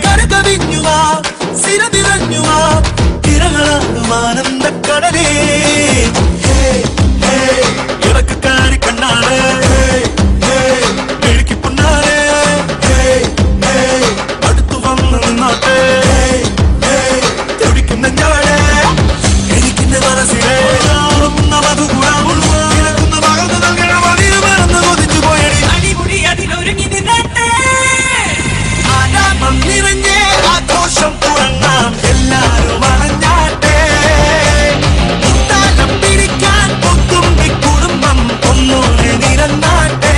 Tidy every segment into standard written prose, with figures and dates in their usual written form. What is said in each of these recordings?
കരകവിഞ്ഞുവാ സിരതിരഞ്ഞുവാ തിരകളാടുമാനന്ദക്കടലേ ഇറക്കക്കാരി കണ്ണാട് മെഴുക്കി പൊന്നാട് അടുത്തു വന്ന് നിന്നാട്ടെ തുടിക്കുന്ന ഞാട് എനിക്കിന്റെ മനസ്സിലെ മധുകൂടാമുള്ള പകർന്നു നൽകണ മതിൽ മറന്ന് കൊതിച്ചു പോയടി അടിമുടി അതിലൊരുങ്ങി നിന്നാട്ടെ ആരാമം നിറഞ്ഞേ ആഘോഷം തുടങ്ങാം എല്ലാരും അണഞ്ഞാട്ടെ മുത്താലം പിടിക്കാൻ പൊത്തുമ്പി കുടുംബം ഒന്നോടെ നിരന്നാട്ടെ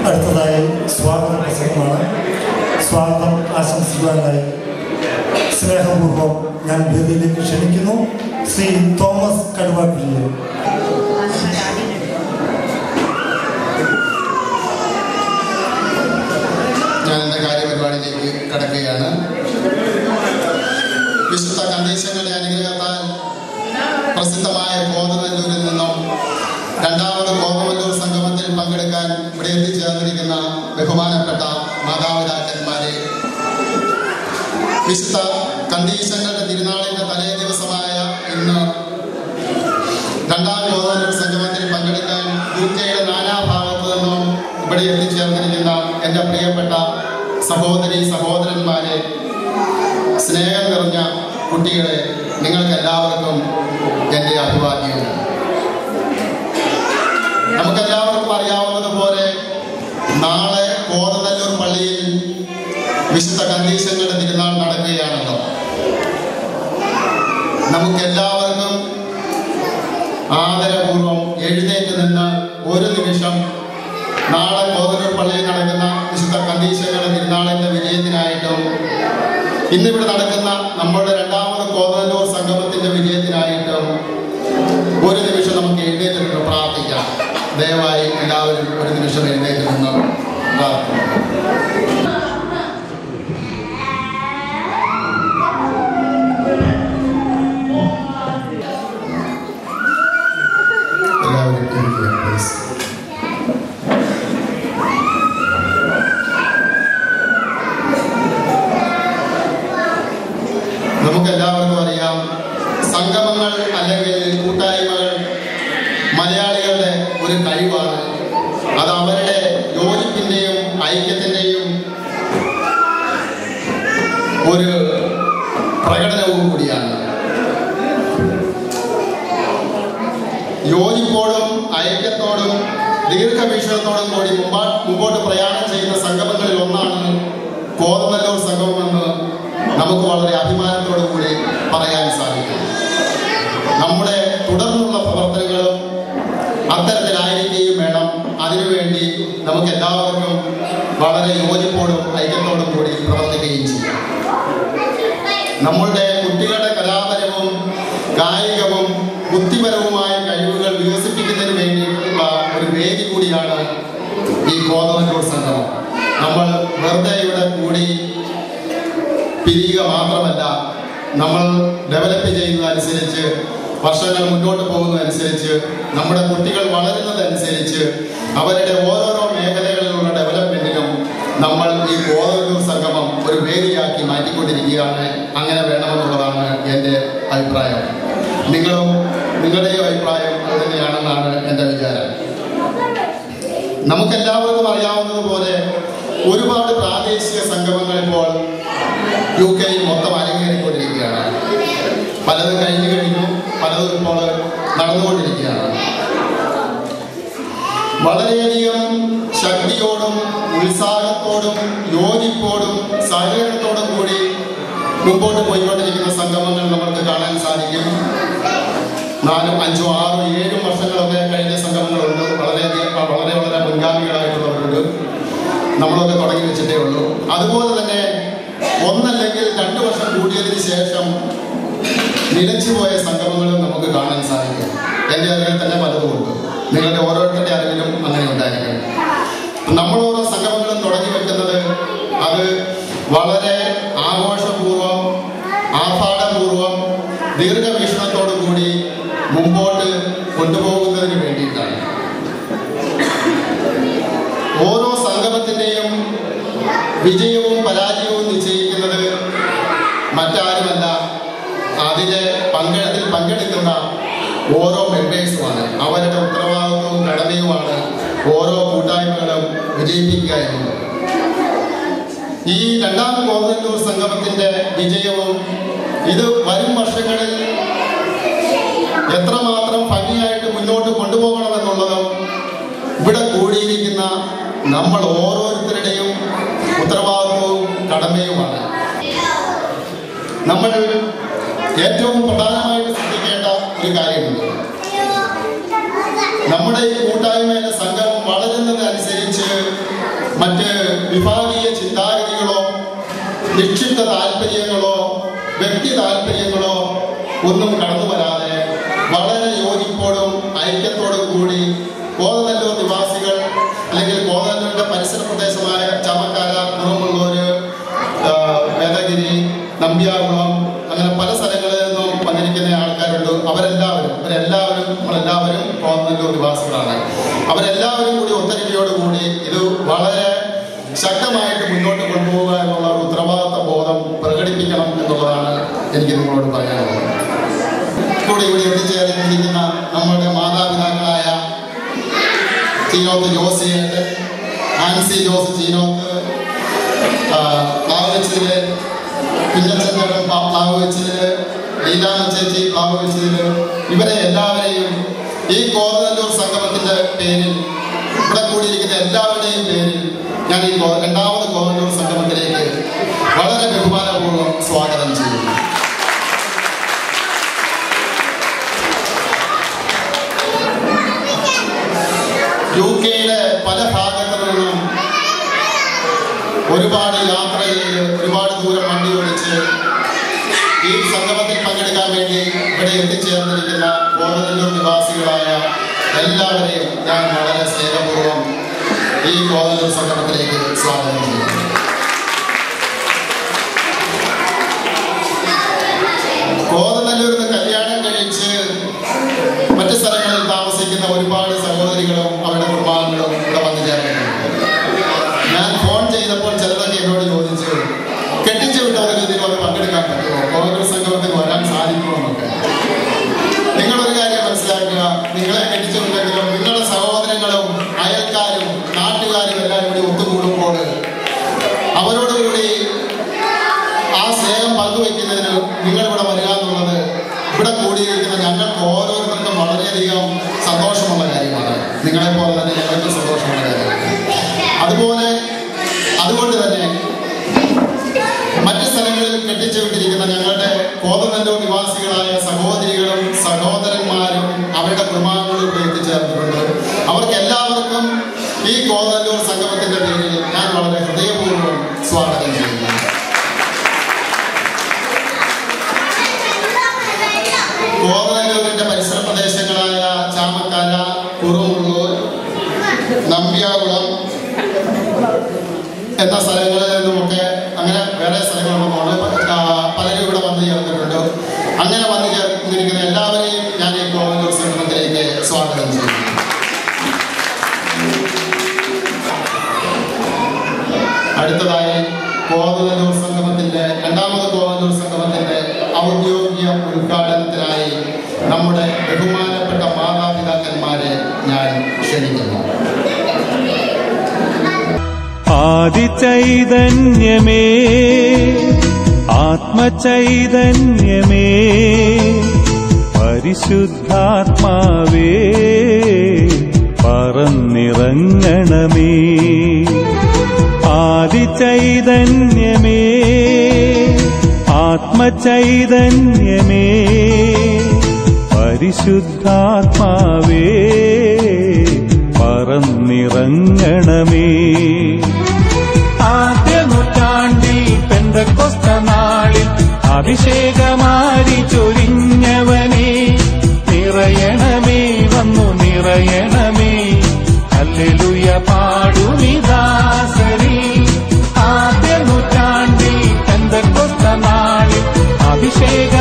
അടുത്തതായി സ്വാഗത പ്രസംഗമാണ്. സ്വാഗതം ആശംസിക്കുവാനായി സ്നേഹപൂർവ്വം ഞാൻ വേദിയിലേക്ക് ക്ഷണിക്കുന്നു ശ്രീ തോമസ് കടുവാക്കിലെ. ഞാൻ എൻ്റെ കാര്യപരിപാടിയിലേക്ക് കടക്കുകയാണ്. വിശുദ്ധ കണ്ടീഷനുകളുടെ അനുഗ്രഹത്താൽ പ്രസിദ്ധമായ കോതമല്ലൂരിൽ നിന്നും രണ്ടാമത് കോതമല്ലൂർ സംഗമത്തിൽ പങ്കെടുക്കാൻ ഇവിടെ എത്തിച്ചേർന്നിരിക്കുന്ന ബഹുമാനപ്പെട്ട മാതാപിതാക്കന്മാരെ, വിശുദ്ധ കണ്ടീഷനുകളുടെ തിരുനാളിൻ്റെ തലേ ദിവസമായ ഇന്ന് രണ്ടാം കോതമല്ലൂർ സംഗമത്തിൽ പങ്കെടുക്കാൻ യുകെയുടെ നാനാഭാഗത്തു നിന്നും ഇവിടെ എത്തിച്ചേർന്നിരിക്കുന്ന എൻ്റെ പ്രിയപ്പെട്ട സഹോദരി സഹോദരന്മാരെ, സ്നേഹം നിറഞ്ഞ കുട്ടികളെ, നിങ്ങൾക്കെല്ലാവർക്കും എൻ്റെ അഭിവാദ്യം. നമുക്കെല്ലാവർക്കും അറിയാവുന്നതുപോലെ നാളെ കോതമല്ലൂർ പള്ളിയിൽ വിശുദ്ധ കണ്ടീഷനുകളുടെ തിരുനാൾ നടക്കുകയാണല്ലോ. നമുക്കെല്ലാവർക്കും ആദരപൂർവ്വം എഴുന്നേറ്റ് നിന്ന് ഒരു നിമിഷം നാളെ കോതമല്ലൂർ പള്ളിയിൽ നടക്കുന്ന വിശുദ്ധ കണ്ടീഷനുകളുടെ തിരുനാളിൻ്റെ വിജയത്തിനായിട്ടും ഇന്നിവിടെ നടക്കുന്ന നമ്മുടെ രണ്ടാമത് കോതമല്ലൂർ സംഗമത്തിൻ്റെ വിജയത്തിനായിട്ടും ഒരു നിമിഷം നമുക്ക് എഴുന്നേറ്റ് നിന്ന് പ്രാർത്ഥിക്കാം. ദയവായി എല്ലാവരും ഒരു നിമിഷം എഴുന്നേറ്റ് നിന്ന് പ്രാർത്ഥിക്കാം. എല്ലാവരും പ്രകടനവും കൂടിയാണ്. യോജിപ്പോടും ഐക്യത്തോടും ദീർഘവീക്ഷണത്തോടും കൂടി മുമ്പോട്ട് പ്രയാണം ചെയ്യുന്ന സംഗമങ്ങളിൽ ഒന്നാണ് കോതനല്ലൂർ സംഗമമെന്ന് നമുക്ക് വളരെ അഭിമാനത്തോടു കൂടി പറയാൻ സാധിക്കും. നമ്മുടെ തുടർന്നുള്ള പ്രവർത്തനങ്ങളും അത്തരത്തിലായിരിക്കുകയും വേണം. അതിനുവേണ്ടി നമുക്ക് എല്ലാവർക്കും വളരെ യോജിപ്പോടും ഐക്യത്തോടും കൂടി പ്രവർത്തിക്കുകയും ചെയ്യാം. നമ്മളുടെ കുട്ടികളുടെ കലാപരവും കായികവും ബുദ്ധിപരവുമായ കഴിവുകൾ വികസിപ്പിക്കുന്നതിന് വേണ്ടിയിട്ടുള്ള ഒരു വേദി കൂടിയാണ് ഈ കോതനല്ലൂർ സംഗമം. നമ്മൾ വെറുതെ ഇവിടെ കൂടി പിരിയുക മാത്രമല്ല, നമ്മൾ ഡെവലപ്പ് ചെയ്യുന്നതനുസരിച്ച്, വർഷങ്ങൾ മുന്നോട്ട് പോകുന്നതനുസരിച്ച്, നമ്മുടെ കുട്ടികൾ വളരുന്നതനുസരിച്ച് അവരുടെ ഓരോരോ മേഖലകളിലുള്ള ഡെവലപ്മെന്റിനും നമ്മൾ ഈ കോതനല്ലൂർ സംഗമം ഒരു വേദിയാക്കി മാറ്റിക്കൊണ്ടിരിക്കുകയാണ്. അങ്ങനെ വേണമെന്നുള്ളതാണ് എൻ്റെ അഭിപ്രായം. നിങ്ങളുടെയും അഭിപ്രായം അത് തന്നെയാണെന്നാണ് എൻ്റെ വിചാരം. നമുക്കെല്ലാവർക്കും അറിയാവുന്നതുപോലെ ഒരുപാട് പ്രാദേശിക സംഗമങ്ങൾ ഇപ്പോൾ UK മൊത്തം അരങ്ങേറിക്കൊണ്ടിരിക്കുകയാണ്. പലതും കഴിഞ്ഞു, പലതും ഇപ്പോൾ നടന്നുകൊണ്ടിരിക്കുകയാണ്. വളരെയധികം ശക്തിയോടും ഉത്സാഹത്തോടും യോജിപ്പോടും സഹകരണത്തോടും കൂടി മുമ്പോട്ട് പോയിക്കൊണ്ടിരിക്കുന്ന സംഗമങ്ങൾ നമുക്ക് കാണാൻ സാധിക്കും. 4, 5, 6, 7 വർഷങ്ങളൊക്കെ കഴിഞ്ഞ സംഗമങ്ങളുണ്ട്. വളരെ മുൻഗാമികളായിട്ടുള്ളവരുണ്ട്. നമ്മളൊക്കെ തുടങ്ങി വെച്ചിട്ടേ ഉള്ളൂ. അതുപോലെ തന്നെ ഒന്നല്ലെങ്കിൽ 2 വർഷം കൂടിയതിന് ശേഷം നിലച്ചുപോയ സംഗമങ്ങളും നമുക്ക് കാണാൻ സാധിക്കും. എൻ്റെ അറിവിൽ തന്നെ പലതുമുണ്ട്. നിങ്ങളുടെ ഓരോരുത്തരുടെ അറിവിലും അങ്ങനെ ഉണ്ടായിരിക്കും. നമ്മൾ ഓരോ സംഗമങ്ങളും തുടങ്ങി വെക്കുന്നത് അത് വളരെ ആഘോഷപൂർവം, ആർഭാടപൂർവം, ദീർഘവീക്ഷണത്തോടു കൂടി മുമ്പോട്ട് കൊണ്ടുപോകുന്നതിന് വേണ്ടിയിട്ടാണ്. ഓരോ സംഗമത്തിൻ്റെയും വിജയവും പരാജയവും നിശ്ചയിക്കുന്നത് മറ്റാരുമല്ല, അതിൽ പങ്കെടുക്കുന്ന ഓരോ മെമ്പേഴ്സുമാണ്. അവരുടെ ഉത്തരവാദിത്വവും കടമയുമാണ് ഓരോ കൂട്ടായ്മകളും വിജയിപ്പിക്കുക എന്നുള്ളത്. ഈ രണ്ടാം കോതനല്ലൂർ സംഗമത്തിന്റെ വിജയവും ഇത് വരും വർഷങ്ങളിൽ എത്രമാത്രം ഭംഗിയായിട്ട് മുന്നോട്ട് കൊണ്ടുപോകണമെന്നുള്ളതും ഇവിടെ കൂടിയിരിക്കുന്ന നമ്മൾ ഓരോരുത്തരുടെയും ഉത്തരവാദിത്വവും കടമയുമാണ്. നമ്മൾ ഏറ്റവും പ്രധാനമായിട്ട് ശ്രദ്ധിക്കേണ്ട ഒരു കാര്യമുണ്ട്. നമ്മുടെ ഈ കൂട്ടായ്മയിലെ സംഗമം വളരുന്നതനുസരിച്ച് മറ്റ് വിഭാഗീയ ചിന്താഗതികളോ നിക്ഷിപ്ത താല്പര്യങ്ങളോ വ്യക്തി താല്പര്യങ്ങളോ ഒന്നും കടന്നു വരാതെ വളരെ യോജിപ്പോടും ഐക്യത്തോടും കൂടി കോതനല്ലൂർ നിവാസികൾ അല്ലെങ്കിൽ കോതനല്ലൂരിന്റെ പരിസര പ്രദേശമായ ചാമക്കാര, കുറുമുള്ളൂര്, വേദഗിരി, നമ്പ്യാകുളം, അങ്ങനെ പല സ്ഥലങ്ങളിൽ നിന്നും വന്നിരിക്കുന്ന ആൾക്കാരുണ്ട്. നമ്മളെല്ലാവരും കോതനല്ലൂർ നിവാസികളാണ്. അവരെല്ലാവരും കൂടി ഒത്തൊരുമയോടുകൂടി ഇത് വളരെ ശക്തമായിട്ട് മുന്നോട്ട് കൊണ്ടുപോകുക എന്നുള്ള ഒരു ഉത്തരവാദിത്ത ബോധം പ്രകടിപ്പിക്കണം എന്നുള്ളതാണ് എനിക്ക് നിങ്ങളോട് പറയാനുള്ളത്. കൂടി ഇവിടെ എത്തിച്ചേർന്നിരിക്കുന്ന നമ്മുടെ മാതാപിതാക്കളായ ചീനോത്ത് ജോസിയായിട്ട്, ആൻസി ജോസ് ചീനോത്ത്, പ്ലാവുവെച്ചതില് കുഞ്ഞച്ചേട്ടൻ പ്ലാവുവെച്ചതില്, ലീലാമ ചേച്ചി പ്ലാവുവെച്ചതില്, ഇവരെ എല്ലാവരെയും ഈ കോതനല്ലൂർ സംഗമത്തിന്റെ പേരിൽ, ഇവിടെ കൂടിയിരിക്കുന്ന എല്ലാവരുടെയും പേരിൽ ഞാൻ ഈ രണ്ടാമത് കോതനല്ലൂർ സംഗമത്തിലേക്ക് വളരെ ബഹുമാനപൂർവ്വം സ്വാഗതം ചെയ്യുന്നു. UK-യുടെ പല ഭാഗത്തു നിന്നും ഒരുപാട് യാത്ര ചെയ്ത് ഒരുപാട് ദൂരം വണ്ടി ഓടിച്ച് ഈ സംഗമത്തിൽ പങ്കെടുക്കാൻ വേണ്ടി ഇവിടെ എത്തിച്ചേർന്നിരിക്കുന്ന കോതനല്ലൂർ നിവാസികളായ എല്ലാവരെയും ഞാൻ വളരെ സ്നേഹപൂർവ്വം ഈ കോതനല്ലൂർ സംഗമത്തിലേക്ക് സ്വാഗതം ചെയ്യുന്നു. കോതനല്ലൂരിൽ നിന്ന് കല്യാണം കഴിച്ച് മറ്റു സ്ഥലങ്ങളിൽ താമസിക്കുന്ന ഒരുപാട് സഹോദരികളും അവരുടെ കുടുംബാംഗങ്ങളും ഇവിടെ വന്നു ചേർന്നിട്ടുണ്ട്. ഞാൻ ഫോൺ ചെയ്തപ്പോൾ ചിലരൊക്കെ എന്നോട് ചോദിച്ചു, കെട്ടിച്ചു വിട്ടവർക്ക് ഇതിനോട് പങ്കെടുക്കാൻ പറ്റുമോ, കോതനല്ലൂർ സംഗമത്തിന് വരാൻ സാധിക്കുമോ എന്നൊക്കെ. നിങ്ങളൊരു കാര്യം മനസ്സിലാക്കുക, നിങ്ങളെ കെട്ടിച്ചു വിട്ടെങ്കിലും നിങ്ങളുടെ സഹോദരങ്ങളും അയൽക്കാരും നാട്ടുകാരും എല്ലാവരും കൂടി ഒത്തുകൂടുമ്പോൾ അതുകൊണ്ട് തന്നെ മറ്റ് സ്ഥലങ്ങളിൽ കെട്ടിച്ചുവിട്ടിരിക്കുന്ന ഞങ്ങളുടെ കോതനല്ലൂർ നിവാസികളായ സഹോദരികളും സഹോദരന്മാരും അവരുടെ കുടുംബാംഗങ്ങളും എത്തിച്ചേർന്നിട്ടുണ്ട്. അവർക്ക് എല്ലാവർക്കും ഈ കോതനല്ലൂർ സംഗമത്തിന്റെ പേരിൽ ഞാൻ വളരെ ഹൃദയപൂർവ്വം സ്വാഗതം ചെയ്യുന്നു. കോതനല്ലൂരിന്റെ പരിസര പ്രദേശങ്ങളായ ചാമക്കാല, കുറുമുള്ളൂർ, നമ്പ്യാകുളം എന്ന സ്ഥലങ്ങളിൽ നിന്നുമൊക്കെ അങ്ങനെ വേറെ സ്ഥലങ്ങളുമാണ് പലരും ഇവിടെ വന്നു ചേർന്നിട്ടുണ്ട്. അങ്ങനെ വന്നു ചേർന്നിരിക്കുന്ന എല്ലാവരെയും ഞാൻ ഈ കോതനല്ലൂർ സംഗമത്തിലേക്ക് സ്വാഗതം ചെയ്യുന്നു. അടുത്തതായി കോതനല്ലൂർ സംഗമത്തിന്റെ രണ്ടാമത് കോതനല്ലൂർ സംഗമത്തിന്റെ ഔദ്യോഗിക ഉദ്ഘാടനത്തിനായി നമ്മുടെ ബഹുമാനപ്പെട്ട മാതാപിതാക്കന്മാരെ ഞാൻ ക്ഷണിക്കുന്നു. ആദിചൈതന്യമേ, ആത്മചൈതന്യമേ, പരിശുദ്ധാത്മാവേ, പറന്നിറങ്ങണമേ. ആദിചൈതന്യമേ, ആത്മചൈതന്യമേ, പരിശുദ്ധാത്മാവേ, പറന്നിറങ്ങണമേ. ആദ്യ നൂറ്റാണ്ടിൽ പെന്തക്കോസ്ത നാളിൽ അഭിഷേകമാരി ചൊരിഞ്ഞവനേ, നിറയണമേ, വന്നു നിറയണമേ. ഹല്ലേലൂയ പാടുമിദാസരിൽ. ആദ്യ നൂറ്റാണ്ടിൽ പെന്തക്കോസ്ത നാളിൽ അഭിഷേക